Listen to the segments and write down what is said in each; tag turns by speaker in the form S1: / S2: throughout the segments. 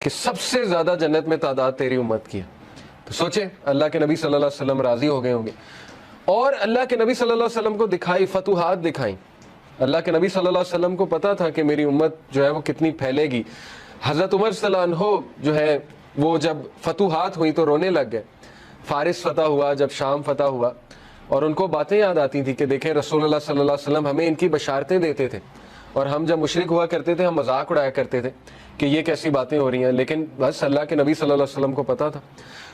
S1: کہ سب سے زیادہ جنت میں تعداد تیری امت کی ہے. تو سوچیں اللہ کے نبی صلی اللہ علیہ وسلم راضی ہو گئے ہوں گے. اور اللہ کے نبی صلی اللہ علیہ وسلم کو دکھائی فتوحات دکھائیں. اللہ کے نبی صلی اللہ علیہ وسلم کو پتا تھا کہ میری امت جو ہے وہ کتنی پھیلے گی. حضرت عمر صلی اللہ عنہ جو ہے وہ جب فتوحات ہوئی تو رونے لگ گئے. فارس فتح ہوا، جب شام فتح ہوا، اور ان کو باتیں یاد آتی تھی کہ دیکھیں رسول اللہ صلی اللہ علیہ وسلم ہمیں ان کی بشارتیں دیتے تھے، اور ہم جب مشرک ہوا کرتے تھے ہم مذاق اڑایا کرتے تھے کہ یہ کیسی باتیں ہو رہی ہیں، لیکن بس اللہ کے نبی صلی اللہ علیہ وسلم کو پتا تھا.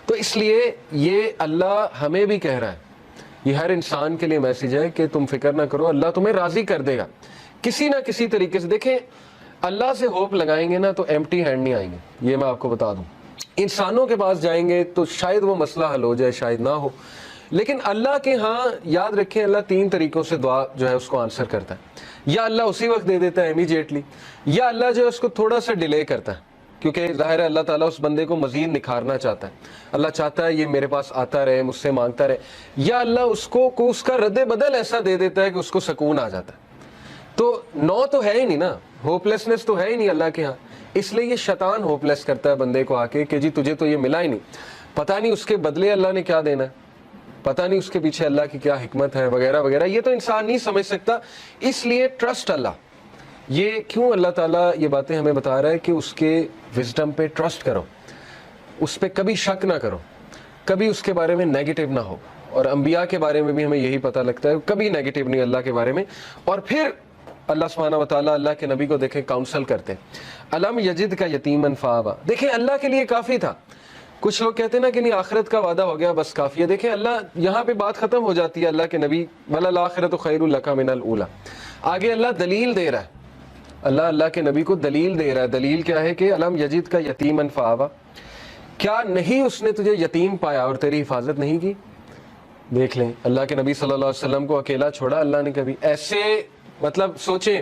S1: تو اس لیے یہ اللہ ہمیں بھی کہہ رہا ہے، یہ ہر انسان کے لیے میسیج ہے کہ تم فکر نہ کرو، اللہ تمہیں راضی کر دے گا کسی نہ کسی طریقے سے. دیکھیں اللہ سے ہوپ لگائیں گے نا تو ایمٹی ہینڈ نہیں آئیں گے، یہ میں آپ کو بتا دوں. انسانوں کے پاس جائیں گے تو شاید وہ مسئلہ حل ہو جائے، شاید نہ ہو، لیکن اللہ کے ہاں یاد رکھیں اللہ 3 طریقوں سے دعا جو ہے اس کو آنسر کرتا ہے. یا اللہ اسی وقت دے دیتا ہے امیجیٹلی، یا اللہ جو ہے اس کو تھوڑا سا ڈیلے کرتا ہے، کیونکہ ظاہر ہے اللہ تعالیٰ اس بندے کو مزید نکھارنا چاہتا ہے. اللہ چاہتا ہے یہ میرے پاس آتا رہے، مجھ سے مانگتا رہے. یا اللہ اس کو اس کا رد بدل ایسا دے دیتا ہے کہ اس کو سکون آ جاتا ہے. تو نو تو ہے ہی نہیں نا، ہوپ لیسنس تو ہے ہی نہیں اللہ کے ہاں. اس لیے یہ شیطان ہوپ لیس کرتا ہے بندے کو آ کے کہ جی تجھے تو یہ ملا ہی نہیں، پتہ نہیں اس کے بدلے اللہ نے کیا دینا ہے، پتہ نہیں اس کے پیچھے اللہ کی کیا حکمت ہے وغیرہ وغیرہ. یہ تو انسان نہیں سمجھ سکتا. اس لیے ٹرسٹ اللہ. یہ کیوں اللہ تعالیٰ یہ باتیں ہمیں بتا رہا ہے کہ اس کے وزڈم پہ ٹرسٹ کرو، اس پہ کبھی شک نہ کرو، کبھی اس کے بارے میں نیگیٹو نہ ہو. اور انبیاء کے بارے میں بھی ہمیں یہی پتہ لگتا ہے، کبھی نیگیٹو نہیں اللہ کے بارے میں. اور پھر اللہ سبحانہ وتعالیٰ اللہ کے نبی کو دیکھیں کاؤنسل کرتے ہیں. علم یجد کا یتیمن فآویٰ، دیکھیں اللہ کے لیے کافی تھا. کچھ لوگ کہتے ہیں نا کہ نہیں آخرت کا وعدہ ہو گیا بس کافی ہے. دیکھیں اللہ یہاں پہ بات ختم ہو جاتی ہے. اللہ کے نبی وَلَلْآخِرَةُ خَيْرٌ لَكَ مِنَ الْأُولَىٰ، آگے اللہ دلیل دے رہا ہے. اللہ کے نبی کو دلیل دے رہا ہے. دلیل کیا ہے کہ علم یجد کا یتیمن فآویٰ، کیا نہیں اس نے تجھے یتیم پایا اور تیری حفاظت نہیں کی. دیکھ لیں اللہ کے نبی صلی اللہ علیہ وسلم کو اکیلا چھوڑا اللہ نے کبھی. ایسے مطلب سوچیں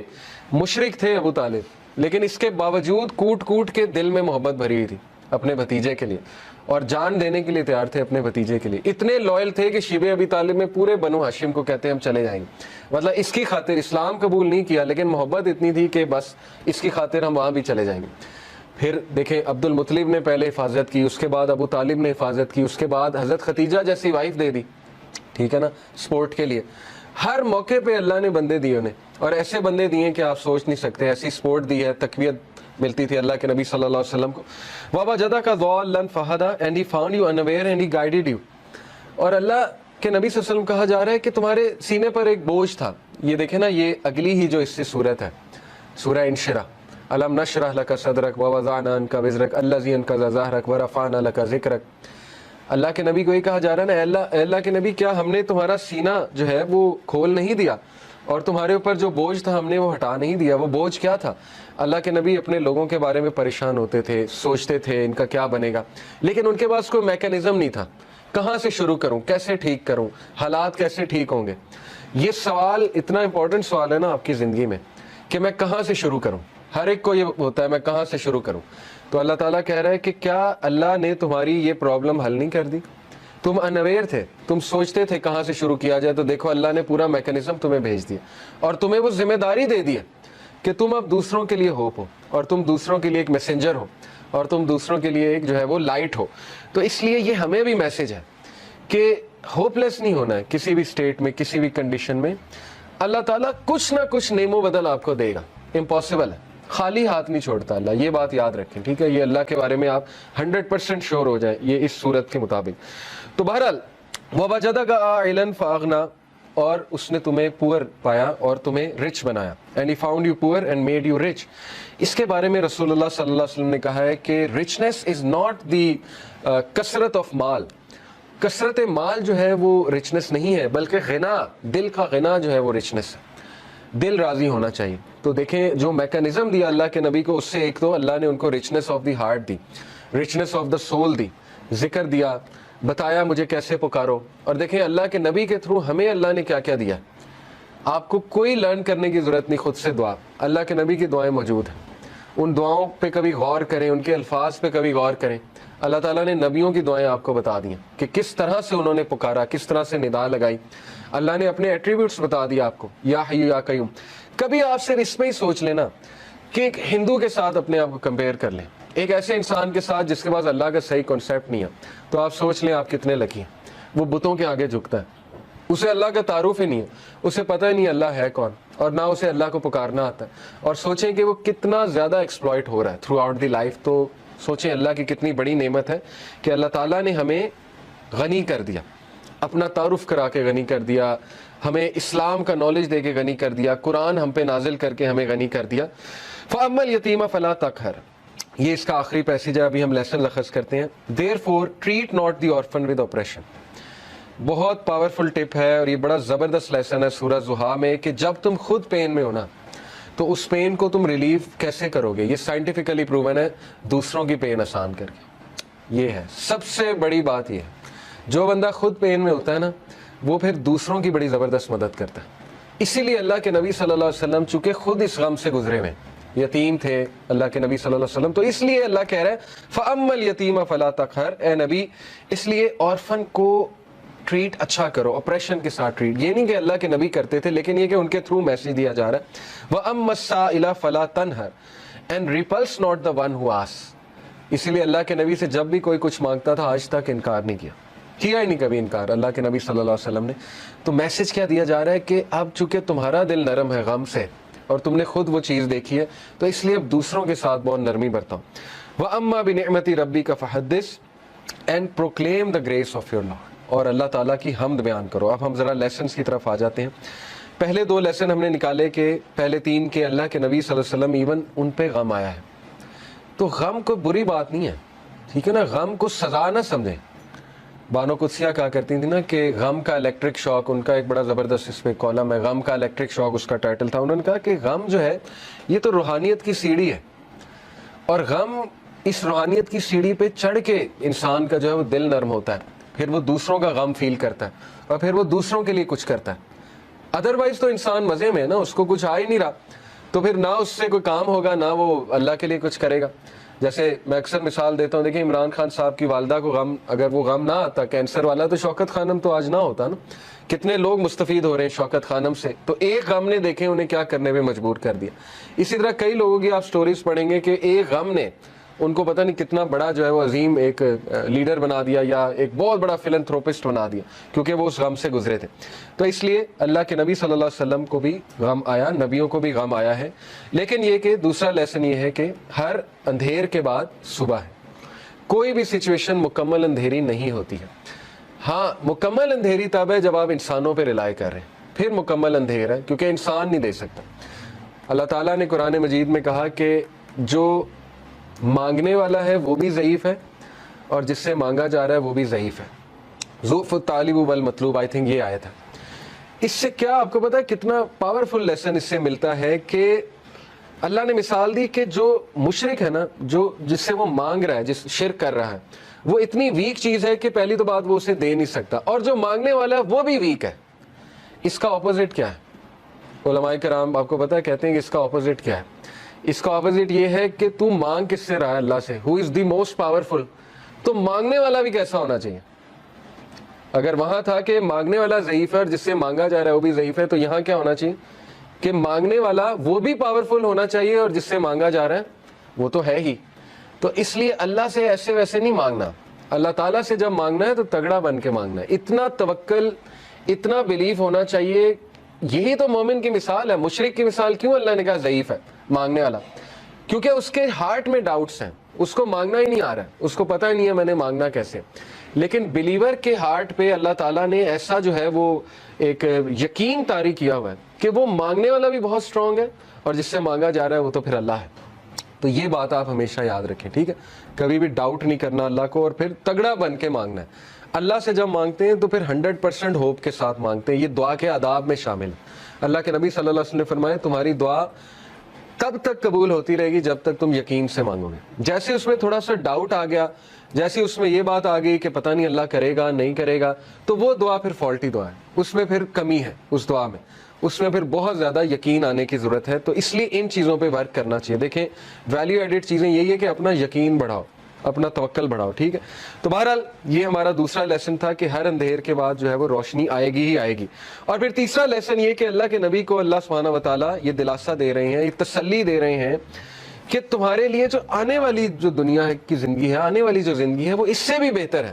S1: مشرک تھے ابو طالب، لیکن اس کے باوجود کوٹ کوٹ کے دل میں محبت بھری ہوئی تھی اپنے بھتیجے کے لیے، اور جان دینے کے لیے تیار تھے اپنے بھتیجے کے لیے. اتنے لوئل تھے کہ شیبہ ابی طالب میں پورے بنو ہاشم کو کہتے ہیں ہم چلے جائیں گے. مطلب اس کی خاطر اسلام قبول نہیں کیا، لیکن محبت اتنی تھی کہ بس اس کی خاطر ہم وہاں بھی چلے جائیں گے. پھر دیکھیں عبد المطلب نے پہلے حفاظت کی، اس کے بعد ابو طالب نے حفاظت کی، اس کے بعد حضرت ختیجہ جیسی وائف دے دی، ٹھیک ہے نا، سپورٹ کے لیے. ہر موقع پہ اللہ نے بندے دیے انہیں، اور ایسے بندے دیے کہ آپ سوچ نہیں سکتے. ایسی سپورٹ دی ہے، تقویت ملتی تھی اللہ کے نبی صلی اللہ علیہ وسلم کو. وَوَجَدَكَ ضَالًّا فَهَدَىٰ and he found you unaware and he guided you. اور اللہ کے نبی صلی اللہ علیہ وسلم کہا جا رہا ہے کہ تمہارے سینے پر ایک بوجھ تھا. یہ دیکھیں نا، یہ اگلی ہی جو اس سے صورت ہے، سورہ انشرح. أَلَمْ نَشْرَحْ لَكَ صَدْرَكَ وَوَضَعْنَا عَنكَ وِزْرَكَ الَّذِي أَنقَضَ ظَهْرَكَ وَرَفَعْنَا لَكَ ذِكْرَكَ. اللہ کے نبی کو یہ کہا جا رہا ہے نا، اے اللہ کے نبی کیا ہم نے تمہارا سینہ جو ہے وہ کھول نہیں دیا، اور تمہارے اوپر جو بوجھ تھا ہم نے وہ ہٹا نہیں دیا. وہ بوجھ کیا تھا؟ اللہ کے نبی اپنے لوگوں کے بارے میں پریشان ہوتے تھے، سوچتے تھے ان کا کیا بنے گا، لیکن ان کے پاس کوئی میکینزم نہیں تھا. کہاں سے شروع کروں، کیسے ٹھیک کروں، حالات کیسے ٹھیک ہوں گے. یہ سوال اتنا امپورٹنٹ سوال ہے نا آپ کی زندگی میں کہ میں کہاں سے شروع کروں. ہر ایک کو یہ ہوتا ہے میں کہاں سے شروع کروں. تو اللہ تعالیٰ کہہ رہا ہے کہ کیا اللہ نے تمہاری یہ پرابلم حل نہیں کر دی؟ تم انویئر تھے، تم سوچتے تھے کہاں سے شروع کیا جائے، تو دیکھو اللہ نے پورا میکینزم تمہیں بھیج دیا، اور تمہیں وہ ذمہ داری دے دی ہے کہ تم اب دوسروں کے لیے ہوپ ہو، اور تم دوسروں کے لیے ایک میسنجر ہو، اور تم دوسروں کے لیے ایک جو ہے وہ لائٹ ہو. تو اس لیے یہ ہمیں بھی میسج ہے کہ ہوپ لیس نہیں ہونا ہے کسی بھی اسٹیٹ میں، کسی بھی کنڈیشن میں. اللہ تعالیٰ کچھ نہ کچھ نعم و بدل آپ کو دے گا. امپاسبل ہے، خالی ہاتھ نہیں چھوڑتا اللہ، یہ بات یاد رکھیں، ٹھیک ہے. یہ اللہ کے بارے میں آپ 100% شور ہو جائیں یہ اس صورت کے مطابق. تو بہرحال وَوَجَدَكَ عَائِلًا فَأَغْنَىٰ، اور اس نے تمہیں پور پایا اور تمہیں رچ بنایا. And he found you poor and made you rich. اس کے بارے میں رسول اللہ صلی اللہ علیہ وسلم نے کہا ہے کہ رچنس از ناٹ دی کثرت آف مال. کثرت مال جو ہے وہ رچنس نہیں ہے، بلکہ غنا، دل کا غنا جو ہے وہ رچنس ہے. دل راضی ہونا چاہیے. تو دیکھیں جو میکانزم دیا اللہ کے نبی کو، اس سے ایک تو اللہ نے ان کو رچنس آف دی ہارٹ دی، رچنس آف دا سول دی، ذکر دیا، بتایا مجھے کیسے پکارو. اور دیکھیں اللہ کے نبی کے تھرو ہمیں اللہ نے کیا کیا دیا. آپ کو کوئی لرن کرنے کی ضرورت نہیں، خود سے دعا. اللہ کے نبی کی دعائیں موجود ہیں، ان دعاؤں پہ کبھی غور کریں، ان کے الفاظ پہ کبھی غور کریں. اللہ تعالیٰ نے نبیوں کی دعائیں آپ کو بتا دی ہیں کہ کس طرح سے انہوں نے پکارا، کس طرح سے ندا لگائی. اللہ نے اپنے ایٹریبیوٹس بتا دیا آپ کو، یا حی یا قیوم. کبھی آپ صرف اس پہ ہی سوچ لینا کہ ایک ہندو کے ساتھ اپنے آپ کو کمپیئر کر لیں ایک ایسے انسان کے ساتھ جس کے پاس اللہ کا صحیح کانسیپٹ نہیں ہے، تو آپ سوچ لیں آپ کتنے لکی ہیں۔ وہ بتوں کے آگے جھکتا ہے، اسے اللہ کا تعارف ہی نہیں ہے، اسے پتہ ہی نہیں اللہ ہے کون، اور نہ اسے اللہ کو پکارنا آتا ہے، اور سوچیں کہ وہ کتنا زیادہ ایکسپلائٹ ہو رہا ہے تھرو آؤٹ دی لائف۔ تو سوچیں اللہ کی کتنی بڑی نعمت ہے کہ اللہ تعالیٰ نے ہمیں غنی کر دیا، اپنا تعارف کرا کے غنی کر دیا، ہمیں اسلام کا نالج دے کے غنی کر دیا، قرآن ہم پہ نازل کر کے ہمیں غنی کر دیا۔ فَأَمَّا الْيَتِيمَ فَلَا تَقْهَرْ، یہ اس کا آخری پیسیج ہے، ابھی ہم لیسن لخص کرتے ہیں۔ Therefore treat not the orphan with oppression، بہت پاورفل ٹپ ہے اور یہ بڑا زبردست لیسن ہے سورہ زحا میں، کہ جب تم خود پین میں ہونا تو اس پین کو تم ریلیف کیسے کرو گے؟ یہ سائنٹیفکلی پروون ہے، دوسروں کی پین آسان کر کے۔ یہ ہے سب سے بڑی بات، یہ ہے جو بندہ خود پین میں ہوتا ہے نا، وہ پھر دوسروں کی بڑی زبردست مدد کرتا ہے۔ اسی لیے اللہ کے نبی صلی اللہ علیہ وسلم چونکہ خود اس غم سے گزرے ہوئے، یتیم تھے اللہ کے نبی صلی اللہ علیہ وسلم، تو اس لیے اللہ کہہ رہا ہے فَأَمَّا الْيَتِيمَ فَلَا تَقْهَرْ، اے نبی اس لیے آرفن کو ٹریٹ اچھا کرو، آپریشن کے ساتھ ٹریٹ۔ یہ نہیں کہ اللہ کے نبی کرتے تھے، لیکن یہ کہ ان کے تھرو میسج دیا جا رہا ہے وَأَمَّا السَّائِلَ فَلَا تَنْهَرْ and repulse not the one who asks۔ اسی لیے اللہ کے نبی سے جب بھی کوئی کچھ مانگتا تھا آج تک انکار نہیں کیا ہی نہیں کبھی انکار اللہ کے نبی صلی اللہ علیہ وسلم نے۔ تو میسج کیا دیا جا رہا ہے کہ اب چونکہ تمہارا دل نرم ہے غم سے اور تم نے خود وہ چیز دیکھی ہے، تو اس لیے اب دوسروں کے ساتھ بہت نرمی برتاؤ۔ وَأَمَّا بِنِعْمَةِ رَبِّكَ فَحَدِّثْ and proclaim the grace of your Lord, اور اللہ تعالیٰ کی حمد بیان کرو۔ اب ہم ذرا لیسنس کی طرف آ جاتے ہیں۔ پہلے دو لیسن ہم نے نکالے کہ پہلے تین کہ اللہ کے نبی صلی اللہ علیہ وسلم ایون ان پہ غم آیا ہے، تو غم کوئی بری بات نہیں ہے، ٹھیک ہے نا، غم کو سزا نہ سمجھیں۔ بانو قدسیہ کہا کرتی تھی نا کہ غم کا الیکٹرک شاک، ان کا ایک بڑا زبردست اس پہ کالم ہے، غم کا الیکٹرک شاک اس کا ٹائٹل تھا۔ انہوں نے کہا کہ غم جو ہے یہ تو روحانیت کی سیڑھی ہے، اور غم اس روحانیت کی سیڑھی پہ چڑھ کے انسان کا جو ہے وہ دل نرم ہوتا ہے، پھر وہ دوسروں کا غم فیل کرتا ہے اور پھر وہ دوسروں کے لیے کچھ کرتا ہے۔ ادروائز تو انسان مزے میں ہے نا، اس کو کچھ آ ہی نہیں رہا، تو پھر نہ اس سے کوئی کام ہوگا نہ وہ اللہ کے لیے کچھ کرے گا۔ جیسے میں اکثر مثال دیتا ہوں، دیکھیں عمران خان صاحب کی والدہ کو غم، اگر وہ غم نہ آتا کینسر والا، تو شوکت خانم تو آج نہ ہوتا نا۔ کتنے لوگ مستفید ہو رہے ہیں شوکت خانم سے، تو ایک غم نے دیکھیں انہیں کیا کرنے پہ مجبور کر دیا۔ اسی طرح کئی لوگوں کی آپ سٹوریز پڑھیں گے کہ ایک غم نے ان کو پتہ نہیں کتنا بڑا جو ہے وہ عظیم ایک لیڈر بنا دیا یا ایک بہت بڑا فلنتھروپسٹ بنا دیا، کیونکہ وہ اس غم سے گزرے تھے۔ تو اس لیے اللہ کے نبی صلی اللہ علیہ وسلم کو بھی غم آیا، نبیوں کو بھی غم آیا ہے، لیکن یہ کہ دوسرا لیسن یہ ہے کہ ہر اندھیر کے بعد صبح ہے۔ کوئی بھی سچویشن مکمل اندھیری نہیں ہوتی ہے۔ ہاں مکمل اندھیری تب ہے جب آپ انسانوں پہ رلائی کر رہے ہیں، پھر مکمل اندھیر ہے، کیونکہ انسان نہیں دے سکتا۔ اللہ تعالیٰ نے قرآن مجید میں کہا کہ جو مانگنے والا ہے وہ بھی ضعیف ہے اور جس سے مانگا جا رہا ہے وہ بھی ضعیف ہے۔ ضعف الطالب والمطلوب، آئی تھنک یہ آیت ہے۔ اس سے کیا آپ کو پتا ہے کتنا پاورفل لیسن اس سے ملتا ہے کہ اللہ نے مثال دی کہ جو مشرک ہے نا، جو جس سے وہ مانگ رہا ہے، جس شرک کر رہا ہے، وہ اتنی ویک چیز ہے کہ پہلی تو بات وہ اسے دے نہیں سکتا، اور جو مانگنے والا ہے وہ بھی ویک ہے۔ اس کا اپوزٹ کیا ہے؟ علماء کرام آپ کو پتا ہے کہتے ہیں کہ اس کا اپوزٹ کیا ہے؟ اس کا اپوزٹ یہ ہے کہ تو مانگ کس سے رہا ہے؟ اللہ سے، ہو از دی موسٹ پاورفل۔ تو مانگنے والا بھی کیسا ہونا چاہیے؟ اگر وہاں تھا کہ مانگنے والا ضعیف ہے اور جس سے مانگا جا رہا ہے وہ بھی ضعیف ہے، تو یہاں کیا ہونا چاہیے کہ مانگنے والا وہ بھی پاورفل ہونا چاہیے اور جس سے مانگا جا رہا ہے وہ تو ہے ہی۔ تو اس لیے اللہ سے ایسے ویسے نہیں مانگنا، اللہ تعالیٰ سے جب مانگنا ہے تو تگڑا بن کے مانگنا ہے، اتنا توکل، اتنا بلیف ہونا چاہیے۔ یہی تو مومن کی مثال ہے۔ مشرک کی مثال کیوں اللہ نے کہا ضعیف ہے مانگنے والا؟ کیونکہ اس کے ہارٹ میں ڈاؤٹس ہیں، اس کو مانگنا ہی نہیں آ رہا ہے، اس کو پتہ ہی نہیں ہے میں نے مانگنا کیسے۔ لیکن بلیور کے ہارٹ پہ اللہ تعالیٰ نے ایسا جو ہے وہ ایک یقین طاری کیا ہوا ہے کہ وہ مانگنے والا بھی بہت اسٹرانگ ہے اور جس سے مانگا جا رہا ہے وہ تو پھر اللہ ہے۔ تو یہ بات آپ ہمیشہ یاد رکھیں، ٹھیک ہے؟ کبھی بھی ڈاؤٹ نہیں کرنا اللہ کو، اور پھر تگڑا بن کے مانگنا ہے۔ اللہ سے جب مانگتے ہیں تو پھر 100% ہوپ کے ساتھ مانگتے ہیں۔ یہ دعا کے آداب میں شامل ہے۔ اللہ کے نبی صلی اللہ علیہ وسلم نے فرمایا تمہاری دعا تب تک قبول ہوتی رہے گی جب تک تم یقین سے مانگو گے۔ جیسے اس میں تھوڑا سا ڈاؤٹ آ گیا، جیسے اس میں یہ بات آ گئی کہ پتہ نہیں اللہ کرے گا نہیں کرے گا، تو وہ دعا پھر فالٹی دعا ہے، اس میں پھر کمی ہے، اس دعا میں اس میں پھر بہت زیادہ یقین آنے کی ضرورت ہے۔ تو اس لیے ان چیزوں پہ ورک کرنا چاہیے۔ دیکھیں ویلیو ایڈڈ چیزیں یہی ہے کہ اپنا یقین بڑھاؤ، اپنا توکل بڑھاؤ، ٹھیک ہے؟ تو بہرحال یہ ہمارا دوسرا لیسن تھا کہ ہر اندھیر کے بعد جو ہے وہ روشنی آئے گی ہی آئے گی۔ اور پھر تیسرا لیسن یہ کہ اللہ کے نبی کو اللہ سبحانہ و تعالیٰ یہ دلاسا دے رہے ہیں، یہ تسلی دے رہے ہیں کہ تمہارے لیے جو آنے والی جو دنیا کی زندگی ہے، آنے والی جو زندگی ہے وہ اس سے بھی بہتر ہے.